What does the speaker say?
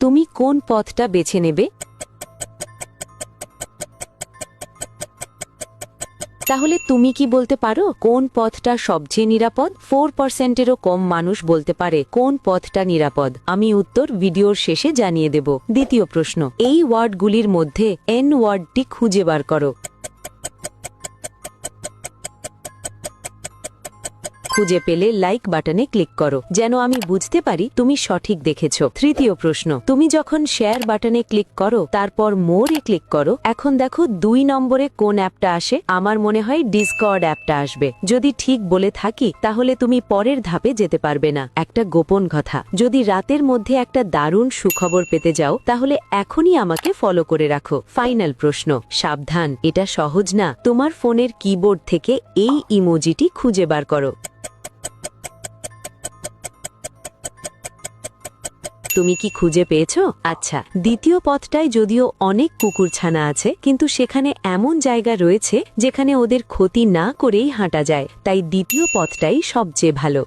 তুমি কোন পথটা বেছে নেবে? তাহলে তুমি কি বলতে পারো কোন পথটা সবচেয়ে নিরাপদ? 4%-এরও কম মানুষ বলতে পারে কোন পথটা নিরাপদ। আমি উত্তর ভিডিওর শেষে জানিয়ে দেব। দ্বিতীয় প্রশ্ন, এই ওয়ার্ডগুলির মধ্যে এন ওয়ার্ডটি খুঁজে বার করো। খুঁজে পেলে লাইক বাটনে ক্লিক করো, যেন আমি বুঝতে পারি তুমি সঠিক দেখেছ। তৃতীয় প্রশ্ন, তুমি যখন শেয়ার বাটনে ক্লিক করো তারপর মোরে ক্লিক করো, এখন দেখো 2 নম্বরে কোন অ্যাপটা আসে? আমার মনে হয় ডিসকর্ড অ্যাপটা আসবে। যদি ঠিক বলে থাকি তাহলে তুমি পরের ধাপে যেতে পারবে না। একটা গোপন কথা, যদি রাতের মধ্যে একটা দারুণ সুখবর পেতে যাও তাহলে এখনই আমাকে ফলো করে রাখো। ফাইনাল প্রশ্ন, সাবধান, এটা সহজ না। তোমার ফোনের কিবোর্ড থেকে এই ইমোজিটি খুঁজে বার করো। তুমি কি খুঁজে পেয়েছ? আচ্ছা, দ্বিতীয় পথটায় যদিও অনেক কুকুরছানা আছে, কিন্তু সেখানে এমন জায়গা রয়েছে যেখানে ওদের ক্ষতি না করেই হাঁটা যায়, তাই দ্বিতীয় পথটাই সবচেয়ে ভালো।